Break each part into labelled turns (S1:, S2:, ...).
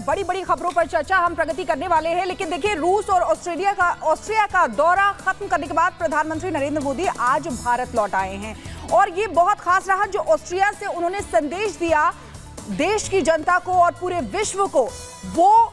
S1: बड़ी बड़ी खबरों पर चर्चा हम प्रगति करने वाले हैं। लेकिन देखिए, रूस और ऑस्ट्रिया का दौरा खत्म करने के बाद प्रधानमंत्री नरेंद्र मोदी आज भारत लौट आए हैं और ये बहुत खास रहा। जो ऑस्ट्रिया से उन्होंने संदेश दिया देश की जनता को और पूरे विश्व को, वो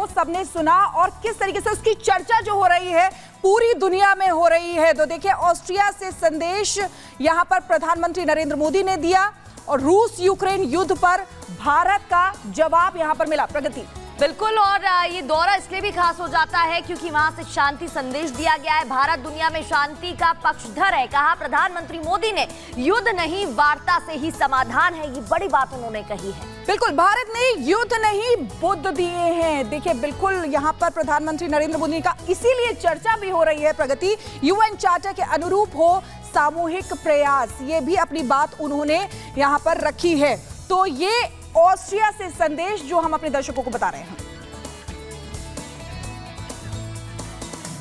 S1: सबने सुना और किस तरीके से उसकी चर्चा जो हो रही है पूरी दुनिया में हो रही है। तो देखिए, ऑस्ट्रिया से संदेश यहां पर प्रधानमंत्री नरेंद्र मोदी ने दिया और रूस यूक्रेन युद्ध पर भारत का जवाब यहां पर मिला। प्रगति
S2: बिल्कुल, और ये दौरा इसलिए भी खास हो जाता है क्योंकि वहां से शांति संदेश दिया गया है। भारत दुनिया में शांति का पक्षधर है, कहा प्रधानमंत्री मोदी ने। युद्ध नहीं, वार्ता से ही समाधान है, ये बड़ी बात उन्होंने कही है।
S1: बिल्कुल, भारत ने युद्ध नहीं बुद्ध दिए हैं। देखिए, बिल्कुल यहां पर प्रधानमंत्री नरेंद्र मोदी का इसीलिए चर्चा भी हो रही है। प्रगति, यूएन चार्टर के अनुरूप हो सामूहिक प्रयास, ये भी अपनी बात उन्होंने यहां पर रखी है। तो ये ऑस्ट्रिया से संदेश जो हम अपने दर्शकों को बता रहे हैं।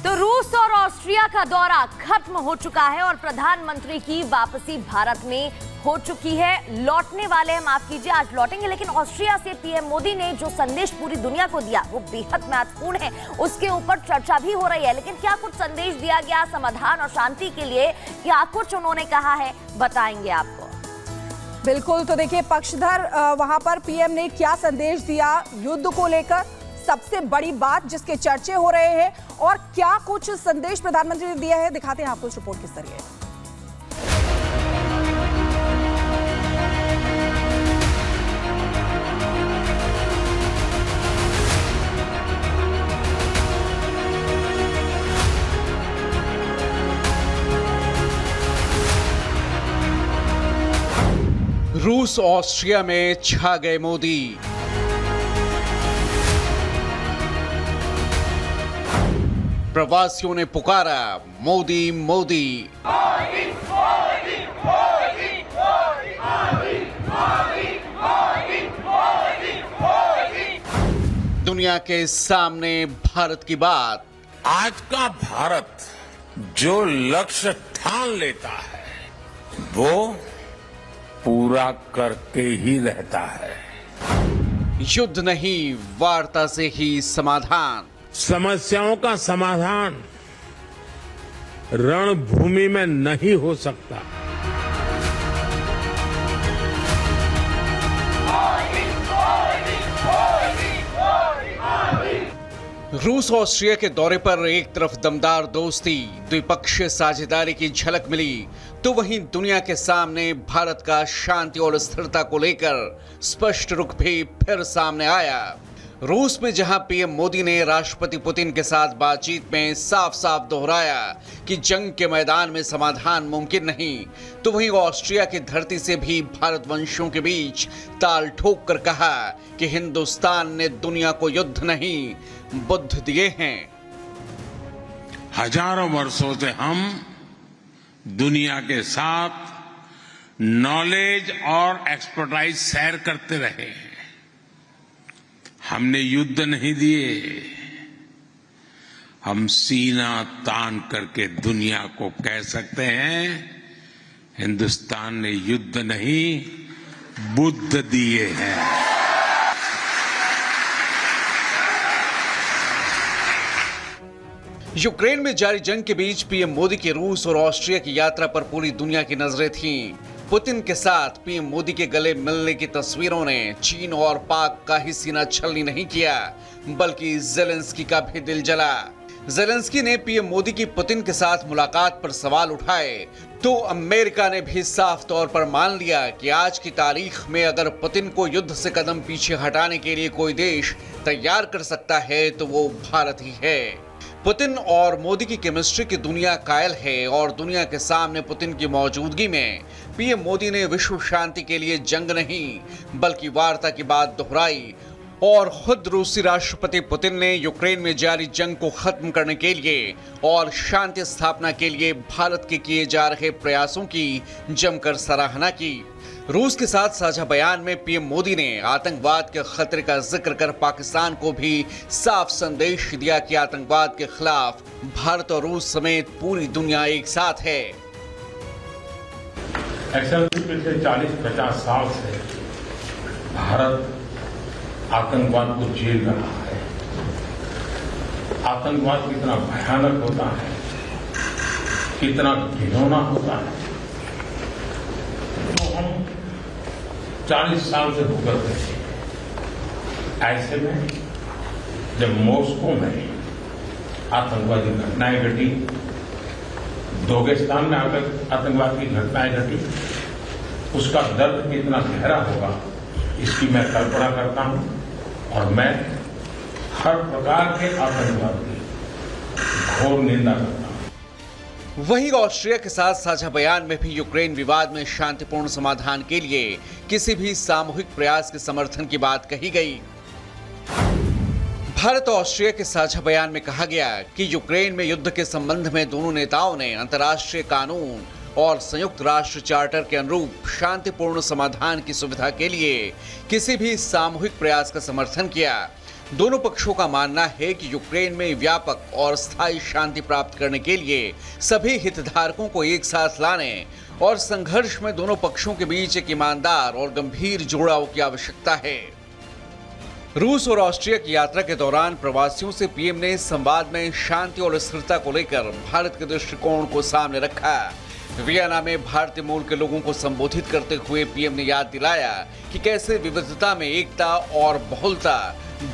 S2: तो रूस और ऑस्ट्रिया का दौरा खत्म हो चुका है और प्रधानमंत्री की वापसी भारत में हो चुकी है। लौटने वाले हैं, माफ कीजिए, आज लौटेंगे। लेकिन ऑस्ट्रिया से पीएम मोदी ने जो संदेश पूरी दुनिया को दिया वो बेहद महत्वपूर्ण है, उसके ऊपर चर्चा भी हो रही है। लेकिन क्या कुछ संदेश दिया गया समाधान और शांति के लिए, क्या कुछ उन्होंने कहा है, बताएंगे आपको।
S1: बिल्कुल, तो देखिए पक्षधर वहां पर पीएम ने क्या संदेश दिया युद्ध को लेकर, सबसे बड़ी बात जिसके चर्चे हो रहे हैं, और क्या कुछ संदेश प्रधानमंत्री ने दिया है, दिखाते हैं आपको इस रिपोर्ट के जरिए।
S3: रूस ऑस्ट्रिया में छा गए मोदी। प्रवासियों ने पुकारा मोदी मोदी। दुनिया के सामने भारत की बात।
S4: आज का भारत जो लक्ष्य ठान लेता है वो पूरा करके ही रहता है।
S3: युद्ध नहीं, वार्ता से ही समाधान।
S4: समस्याओं का समाधान रणभूमि में नहीं हो सकता।
S3: रूस ऑस्ट्रिया के दौरे पर एक तरफ दमदार दोस्ती, द्विपक्षीय साझेदारी की झलक मिली, तो वहीं दुनिया के सामने भारत का शांति और स्थिरता को लेकर स्पष्ट रुख भी फिर सामने आया। रूस में जहां पीएम मोदी ने राष्ट्रपति पुतिन के साथ बातचीत में साफ साफ दोहराया कि जंग के मैदान में समाधान मुमकिन नहीं, तो वहीं ऑस्ट्रिया की धरती से भी भारतवंशियों के बीच ताल ठोक कर कहा कि हिंदुस्तान ने दुनिया को युद्ध नहीं बुद्ध दिए हैं।
S4: हजारों वर्षों से हम दुनिया के साथ नॉलेज और एक्सपर्टाइज शेयर करते रहे हैं। हमने युद्ध नहीं दिए, हम सीना तान करके दुनिया को कह सकते हैं हिंदुस्तान ने युद्ध नहीं बुद्ध दिए हैं।
S3: यूक्रेन में जारी जंग के बीच पीएम मोदी की रूस और ऑस्ट्रिया की यात्रा पर पूरी दुनिया की नजरें थीं। पुतिन के साथ पीएम मोदी के गले मिलने की तस्वीरों ने चीन और पाक का ही सीना छलनी नहीं किया, बल्कि जेलेंस्की का भी दिल जला। जेलेंस्की ने पीएम मोदी की पुतिन के साथ मुलाकात पर सवाल उठाए तो अमेरिका ने भी साफ तौर पर मान लिया कि आज की तारीख में अगर पुतिन को युद्ध से कदम पीछे हटाने के लिए कोई देश तैयार कर सकता है तो वो भारत ही है। पुतिन और मोदी की केमिस्ट्री की दुनिया कायल है और दुनिया के सामने पुतिन की मौजूदगी में पीएम मोदी ने विश्व शांति के लिए जंग नहीं बल्कि वार्ता की बात दोहराई और खुद रूसी राष्ट्रपति पुतिन ने यूक्रेन में जारी जंग को खत्म करने के लिए और शांति स्थापना के लिए भारत के किए जा रहे प्रयासों की जमकर सराहना की। रूस के साथ साझा बयान में पीएम मोदी ने आतंकवाद के खतरे का जिक्र कर पाकिस्तान को भी साफ संदेश दिया कि आतंकवाद के खिलाफ भारत और रूस समेत पूरी दुनिया एक साथ है।
S4: पिछले 40-50 साल से भारत आतंकवाद को झेल रहा है। आतंकवाद कितना भयानक होता है, कितना घिनौना होता है, तो हम 40 साल से भुगत रहे थे। ऐसे में जब मॉस्को में आतंकवादी घटनाएं घटी, दोगेस्तान में आतंकवाद की घटनाएं घटी, उसका दर्द कितना गहरा होगा इसकी मैं कल्पना करता हूं, और मैं हर प्रकार के आतंकवाद की घोर निंदा करता हूं।
S3: वहीं ऑस्ट्रिया के साथ साझा बयान में भी यूक्रेन विवाद में शांतिपूर्ण समाधान के लिए किसी भी सामूहिक प्रयास के समर्थन की बात कही गई। भारत और ऑस्ट्रिया के साझा बयान में कहा गया कि यूक्रेन में युद्ध के संबंध में दोनों नेताओं ने अंतर्राष्ट्रीय कानून और संयुक्त राष्ट्र चार्टर के अनुरूप शांतिपूर्ण समाधान की सुविधा के लिए किसी भी सामूहिक प्रयास का समर्थन किया। दोनों पक्षों का मानना है कि यूक्रेन में व्यापक और स्थायी शांति प्राप्त करने के लिए सभी हितधारकों को एक साथ लाने और संघर्ष में दोनों पक्षों के बीच एक ईमानदार और गंभीर जुड़ाव की आवश्यकता है। रूस और ऑस्ट्रिया की यात्रा के दौरान प्रवासियों से पीएम ने संवाद में शांति और स्थिरता को लेकर भारत के दृष्टिकोण को सामने रखा। वियना में भारतीय मूल के लोगों को संबोधित करते हुए पीएम ने याद दिलाया कि कैसे विविधता में एकता और बहुलता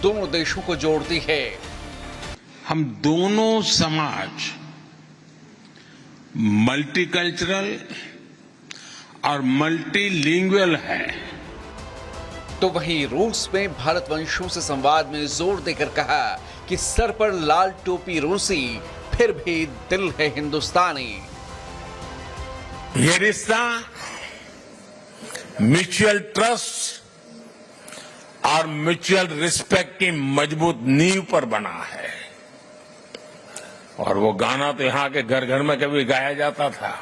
S3: दोनों देशों को जोड़ती है।
S4: हम दोनों समाज मल्टीकल्चरल और मल्टीलिंगुअल है।
S3: तो वहीं रूस में भारतवंशियों से संवाद में जोर देकर कहा कि सर पर लाल टोपी रूसी, फिर भी दिल है हिंदुस्तानी।
S4: ये रिश्ता म्यूचुअल ट्रस्ट और म्यूचुअल रिस्पेक्ट की मजबूत नींव पर बना है। और वो गाना तो यहां के घर घर में कभी गाया जाता था,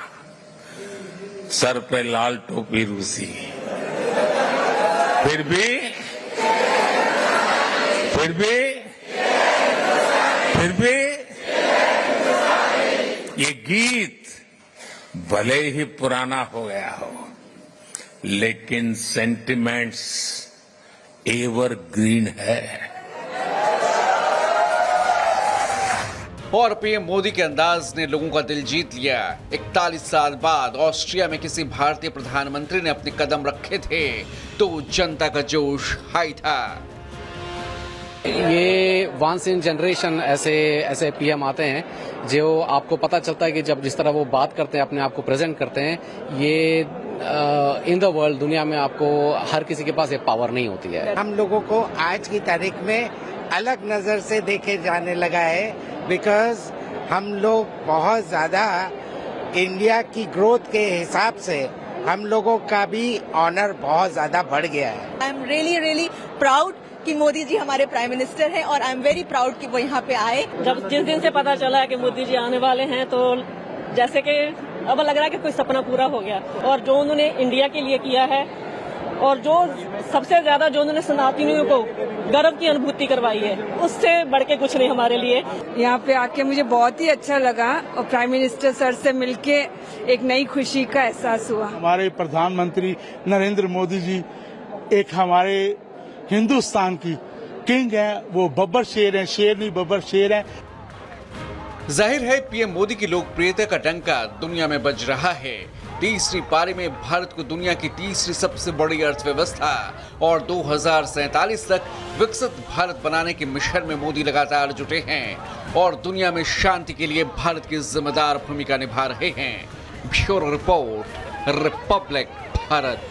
S4: सर पे लाल टोपी रूसी, फिर भी ये गीत भले ही पुराना हो गया हो, लेकिन सेंटिमेंट्स एवरग्रीन है।
S3: और पीएम मोदी के अंदाज ने लोगों का दिल जीत लिया। 41 साल बाद ऑस्ट्रिया में किसी भारतीय प्रधानमंत्री ने अपने कदम रखे थे तो जनता का जोश हाई था।
S5: ये वंस इन जनरेशन ऐसे पीएम आते हैं जो आपको पता चलता है कि जब जिस तरह वो बात करते हैं, अपने आप को प्रेजेंट करते हैं, ये इन द वर्ल्ड दुनिया में आपको हर किसी के पास ये पावर नहीं होती है।
S6: हम लोगों को आज की तारीख में अलग नजर से देखे जाने लगा है, बिकॉज हम लोग बहुत ज्यादा इंडिया की ग्रोथ के हिसाब से हम लोगों का भी ऑनर बहुत ज्यादा बढ़ गया है।
S7: आई एम रियली प्राउड कि मोदी जी हमारे प्राइम मिनिस्टर हैं और आई एम वेरी प्राउड कि वो यहाँ पे आए।
S8: जब जिस दिन से पता चला कि मोदी जी आने वाले हैं तो जैसे कि अब लग रहा है कि कोई सपना पूरा हो गया। और जो उन्होंने इंडिया के लिए किया है और जो सबसे ज्यादा जो उन्होंने सनातनियों को गर्व की अनुभूति करवाई है, उससे बढ़ के कुछ नहीं हमारे लिए।
S9: यहाँ पे आके मुझे बहुत ही अच्छा लगा और प्राइम मिनिस्टर सर से मिलके एक नई खुशी का एहसास हुआ।
S10: हमारे प्रधानमंत्री नरेंद्र मोदी जी एक हमारे हिंदुस्तान की किंग है, वो बब्बर शेर हैं, शेर नहीं बब्बर शेर हैं।
S3: जाहिर है पीएम मोदी की लोकप्रियता का डंका दुनिया में बज रहा है। तीसरी पारी में भारत को दुनिया की तीसरी सबसे बड़ी अर्थव्यवस्था और 2047 तक विकसित भारत बनाने के मिशन में मोदी लगातार जुटे हैं और दुनिया में शांति के लिए भारत की जिम्मेदार भूमिका निभा रहे हैं। Bureau report, Republic Bharat.